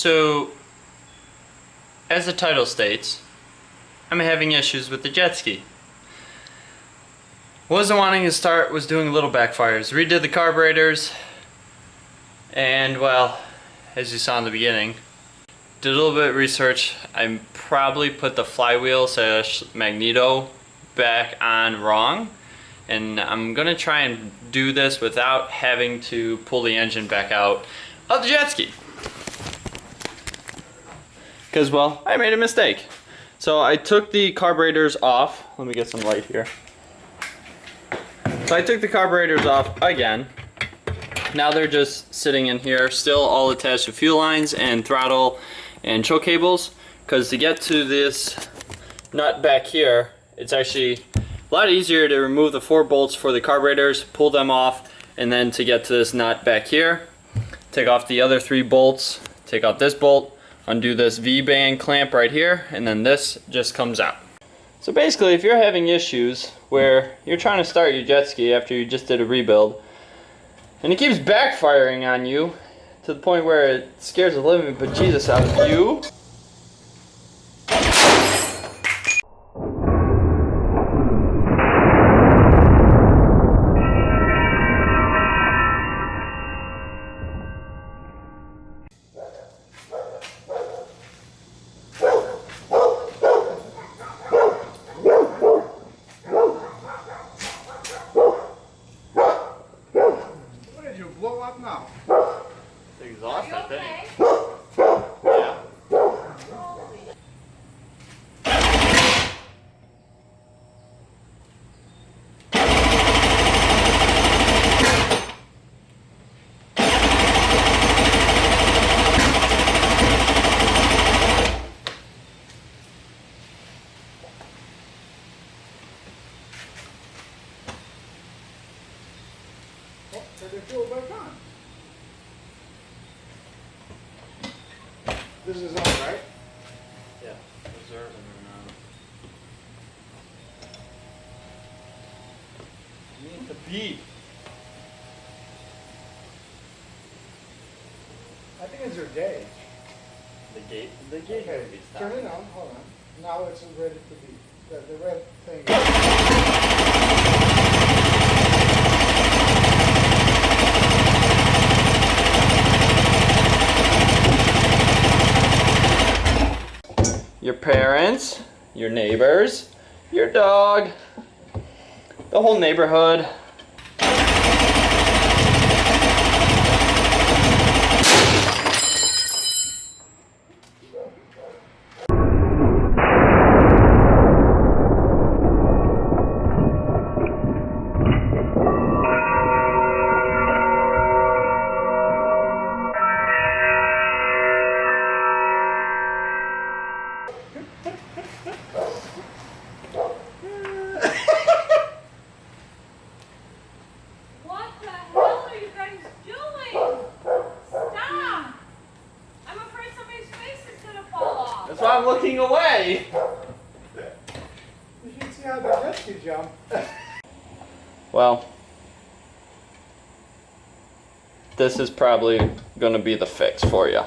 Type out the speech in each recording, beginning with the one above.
So, as the title states, I'm having issues with the jet ski. Wasn't wanting to start, was doing little backfires. Redid the carburetors, and well, as you saw in the beginning, did a little bit of research. I probably put the flywheel / magneto back on wrong, and I'm gonna try and do this without having to pull the engine back out of the jet ski. Because, well, I made a mistake. So I took the carburetors off. Let me get some light here. So I took the carburetors off again. Now they're just sitting in here, still all attached to fuel lines and throttle and choke cables. Because to get to this nut back here, it's actually a lot easier to remove the 4 bolts for the carburetors, pull them off, and then to get to this nut back here, take off the other 3 bolts, take out this bolt, undo this V-band clamp right here, and then this just comes out. So basically, if you're having issues where you're trying to start your jet ski after you just did a rebuild, and it keeps backfiring on you to the point where it scares the living bejesus out of you, blow up now. the exhaust, I think. Yeah. Oh, turn the fuel back on. This is on, right? Yeah. Reserve and you need to beep. I think it's your gauge. The gate Okay, will be stopped. turn it on, hold on. Now it's ready to be. The red thing. Your parents, your neighbors, your dog, the whole neighborhood. What the hell are you guys doing? Stop! I'm afraid somebody's face is gonna fall off. That's why I'm looking away. You should see how the jet ski jump. Well, this is probably gonna be the fix for you.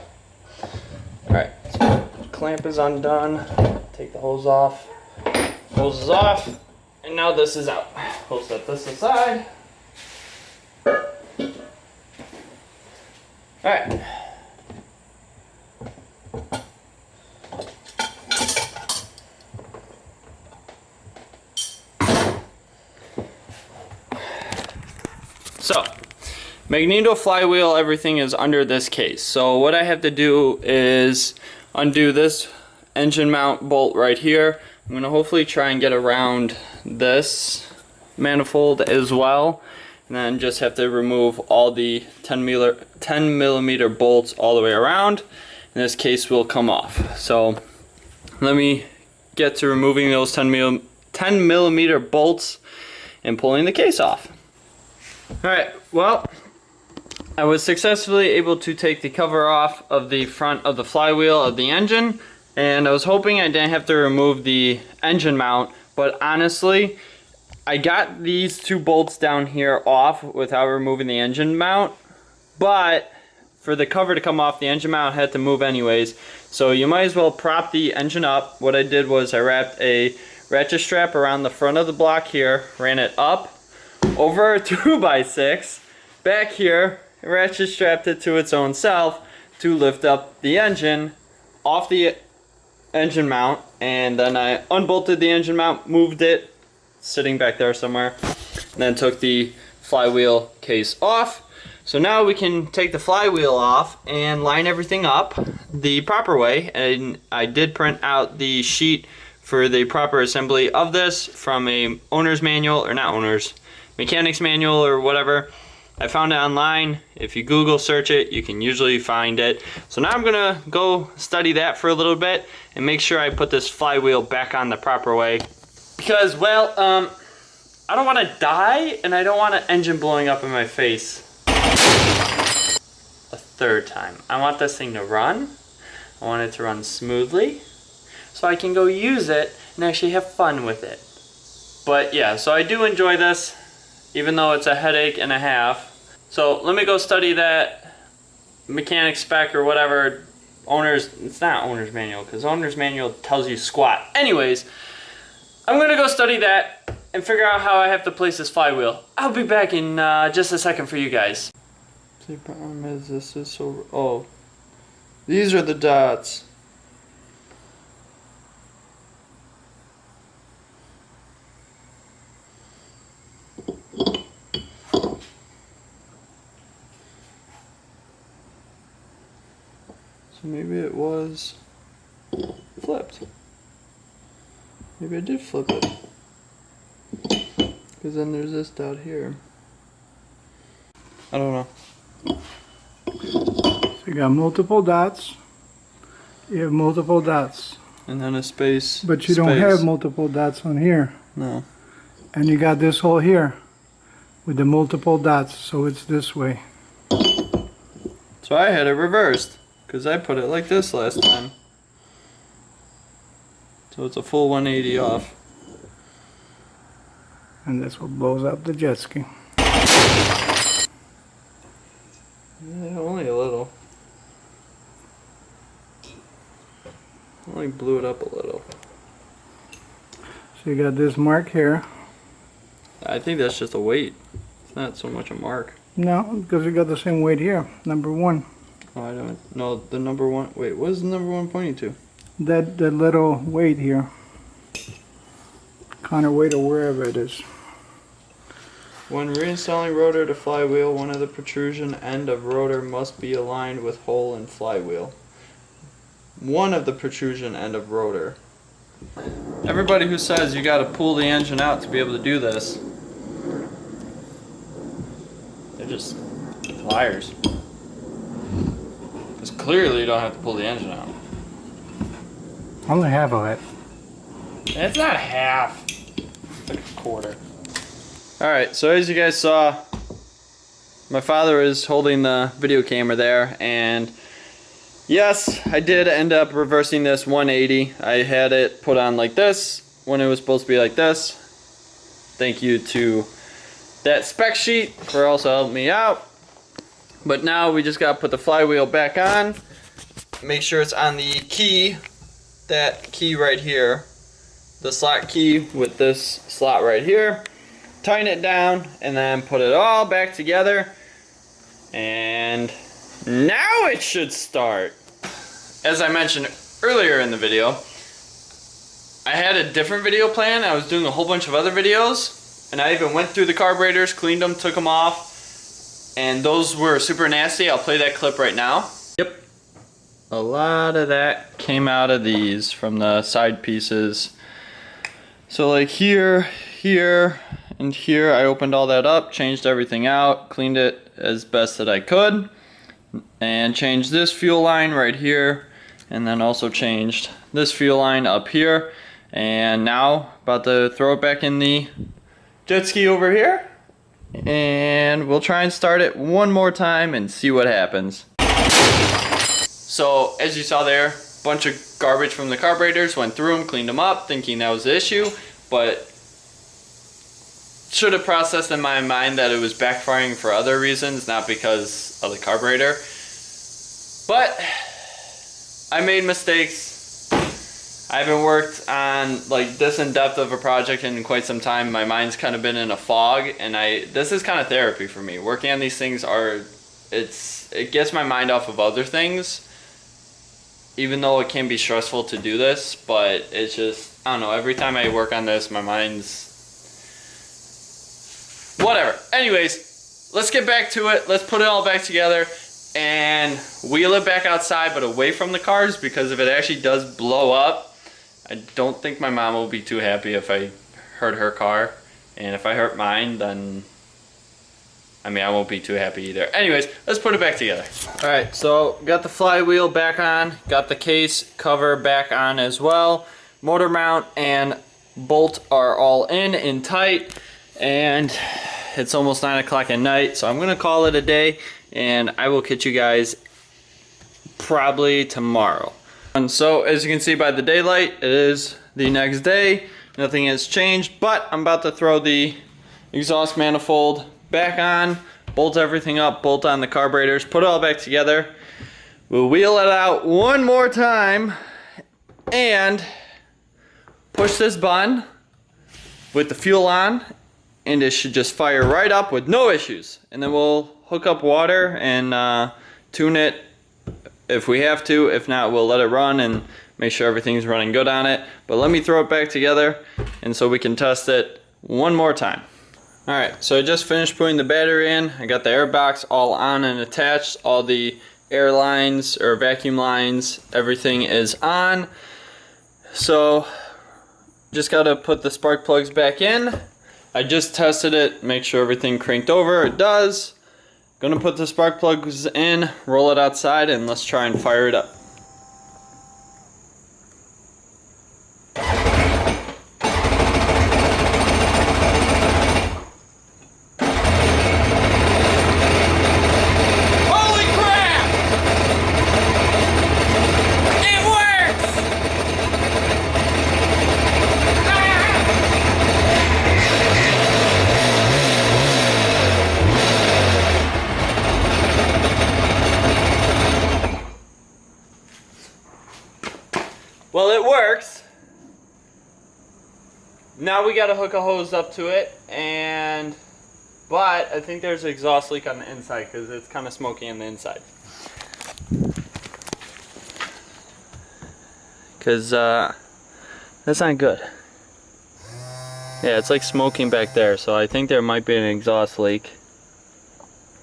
Alright, so clamp is undone. Take the hose off. Hose is off. And now this is out. We'll set this aside. Alright. So, magneto flywheel, everything is under this case. So what I have to do is undo this engine mount bolt right here. I'm going to hopefully try and get around this manifold as well. And then just have to remove all the 10 millimeter bolts all the way around. And this case will come off. So let me get to removing those 10 millimeter bolts and pulling the case off. Alright, well, I was successfully able to take the cover off of the front of the flywheel of the engine, and I was hoping I didn't have to remove the engine mount, but honestly, I got these 2 bolts down here off without removing the engine mount, but for the cover to come off, the engine mount had to move anyways. So you might as well prop the engine up. What I did was I wrapped a ratchet strap around the front of the block here, ran it up over a 2x6, back here, ratchet strapped it to its own self to lift up the engine off the engine mount, and then I unbolted the engine mount, moved it, sitting back there somewhere, and then took the flywheel case off. So now we can take the flywheel off and line everything up the proper way. And I did print out the sheet for the proper assembly of this from a owner's manual, or not owner's, mechanic's manual or whatever. I found it online. If you Google search it, you can usually find it. So now I'm gonna go study that for a little bit and make sure I put this flywheel back on the proper way. Because, well, I don't want to die, and I don't want an engine blowing up in my face a third time. I want this thing to run. I want it to run smoothly, so I can go use it and actually have fun with it. But yeah, so I do enjoy this, even though it's a headache and a half. So let me go study that mechanic spec or whatever. It's not owner's manual, because owner's manual tells you squat. Anyways, I'm gonna go study that and figure out how I have to place this flywheel. I'll be back in just a second for you guys. The problem is this is so... Oh, these are the dots. So maybe it was flipped. Maybe I did flip it. Because then there's this dot here. I don't know. So you got multiple dots. You have multiple dots. And then a space. But you don't have multiple dots on here. No. And you got this hole here with the multiple dots, so it's this way. So I had it reversed, because I put it like this last time. So it's a full 180 off. And that's what blows up the jet ski. Yeah, only a little. Only blew it up a little. So you got this mark here. I think that's just a weight. It's not so much a mark. No, because you got the same weight here, number 1. Oh, I don't know. The number 1. Wait, what is the number 1 pointing to? That little weight here. Counterweight or wherever it is. When reinstalling rotor to flywheel, one of the protrusion end of rotor must be aligned with hole in flywheel. One of the protrusion end of rotor. Everybody who says you gotta pull the engine out to be able to do this, they're just liars. Because clearly you don't have to pull the engine out. Only half of it. It's not half. It's like a quarter. Alright, so as you guys saw, my father is holding the video camera there, and yes, I did end up reversing this 180. I had it put on like this when it was supposed to be like this. Thank you to that spec sheet for also helping me out. But now we just gotta put the flywheel back on, make sure it's on the key, that key right here, the slot key with this slot right here. Tighten it down and then put it all back together, and now it should start. As I mentioned earlier in the video, I had a different video plan. I was doing a whole bunch of other videos, and I even went through the carburetors, cleaned them, took them off, and those were super nasty. I'll play that clip right now. Yep, a lot of that came out of these from the side pieces. So like here, and here, I opened all that up, changed everything out, cleaned it as best that I could, and changed this fuel line right here, and then also changed this fuel line up here, and now about to throw it back in the jet ski over here, and we'll try and start it one more time and see what happens. So as you saw there, a bunch of garbage from the carburetors, went through them, cleaned them up, thinking that was the issue, but should have processed in my mind that it was backfiring for other reasons, not because of the carburetor. But I made mistakes. I haven't worked on like this in depth of a project in quite some time. My mind's kind of been in a fog, and this is kind of therapy for me. Working on these things it gets my mind off of other things. Even though it can be stressful to do this, but it's just, I don't know, every time I work on this, my mind's whatever. Anyways, let's get back to it. Let's put it all back together and wheel it back outside, but away from the cars, because if it actually does blow up, I don't think my mom will be too happy if I hurt her car. And if I hurt mine, then I mean, I won't be too happy either. Anyways, let's put it back together. All right, so got the flywheel back on, got the case cover back on as well. Motor mount and bolt are all in tight, and it's almost 9 o'clock at night, so I'm gonna call it a day, and I will catch you guys probably tomorrow. And so, as you can see by the daylight, it is the next day. Nothing has changed, but I'm about to throw the exhaust manifold back on, bolt everything up, bolt on the carburetors, put it all back together. We'll wheel it out one more time and push this button with the fuel on, and it should just fire right up with no issues. And then we'll hook up water and tune it if we have to. If not, we'll let it run and make sure everything's running good on it. But let me throw it back together and so we can test it one more time. Alright, so I just finished putting the battery in. I got the air box all on and attached. All the air lines or vacuum lines, everything is on. So just got to put the spark plugs back in. I just tested it, make sure everything cranked over. It does. Gonna put the spark plugs in, roll it outside, and let's try and fire it up. Well, it works. Now we gotta hook a hose up to it, but I think there's an exhaust leak on the inside because it's kind of smoky on the inside. Because that's not good. Yeah, it's like smoking back there, so I think there might be an exhaust leak.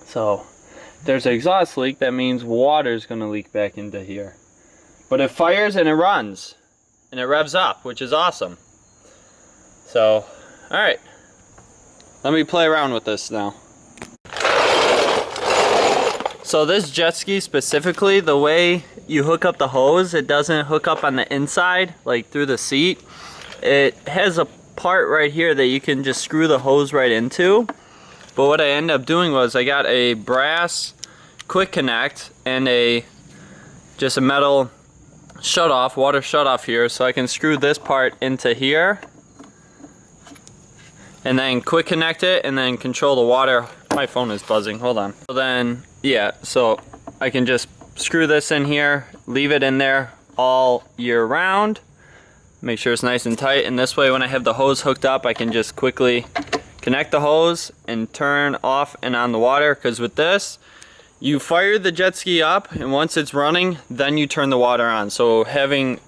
So if there's an exhaust leak, that means water's gonna leak back into here. But it fires and it runs and it revs up, which is awesome. So, alright, let me play around with this now. So this jet ski specifically, the way you hook up the hose, it doesn't hook up on the inside, like through the seat. It has a part right here that you can just screw the hose right into. But what I ended up doing was I got a brass quick connect and just a metal shut off, water shut off here, so I can screw this part into here and then quick connect it and then control the water. My phone is buzzing, hold on. So then, yeah, so I can just screw this in here, leave it in there all year round, make sure it's nice and tight, and this way when I have the hose hooked up, I can just quickly connect the hose and turn off and on the water, because with this, you fire the jet ski up, and once it's running, then you turn the water on. So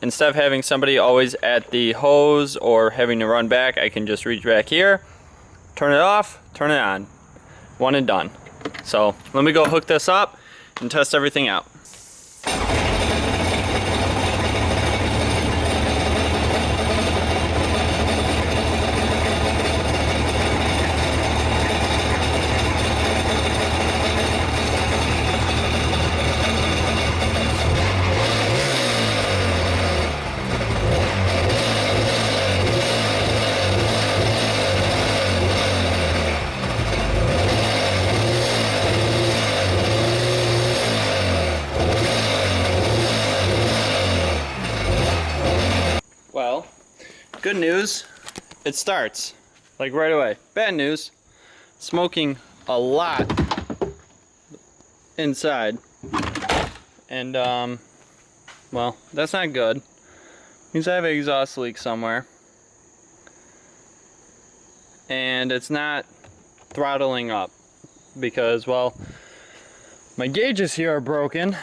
instead of having somebody always at the hose or having to run back, I can just reach back here, turn it off, turn it on. One and done. So let me go hook this up and test everything out. Well, good news, it starts, like right away. Bad news, smoking a lot inside. and well, that's not good. Means I have an exhaust leak somewhere, and it's not throttling up because, well, my gauges here are broken.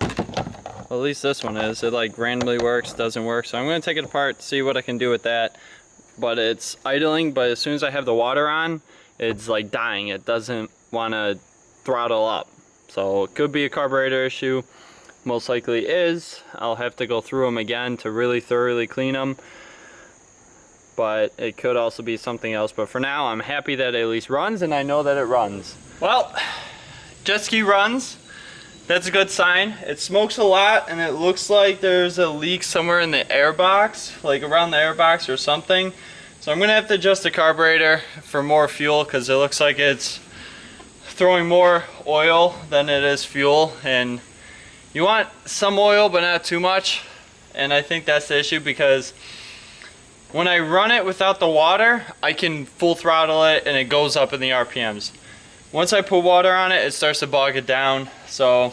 Well, at least this one is. It like randomly works, doesn't work. So I'm going to take it apart, see what I can do with that. But it's idling, but as soon as I have the water on, it's like dying. It doesn't want to throttle up. So it could be a carburetor issue. Most likely is. I'll have to go through them again to really thoroughly clean them. But it could also be something else. But for now, I'm happy that it at least runs, and I know that it runs. Well, jet ski runs. That's a good sign. It smokes a lot, and it looks like there's a leak somewhere in the air box, like around the air box or something. So I'm gonna have to adjust the carburetor for more fuel, because it looks like it's throwing more oil than it is fuel. And you want some oil, but not too much. And I think that's the issue, because when I run it without the water, I can full throttle it and it goes up in the RPMs. Once I put water on it, it starts to bog it down. So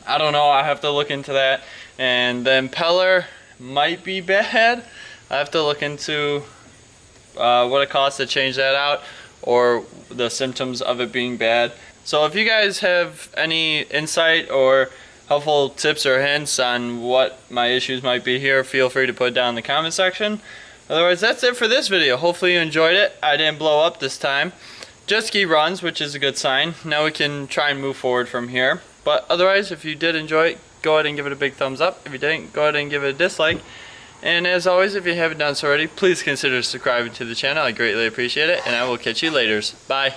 I don't know, I have to look into that. And the impeller might be bad. I have to look into what it costs to change that out, or the symptoms of it being bad. So if you guys have any insight or helpful tips or hints on what my issues might be here, feel free to put it down in the comment section. Otherwise, that's it for this video. Hopefully you enjoyed it. I didn't blow up this time. Jet ski runs, which is a good sign. Now we can try and move forward from here. But otherwise, if you did enjoy it, go ahead and give it a big thumbs up. If you didn't, go ahead and give it a dislike. And as always, if you haven't done so already, please consider subscribing to the channel. I greatly appreciate it, and I will catch you later. Bye.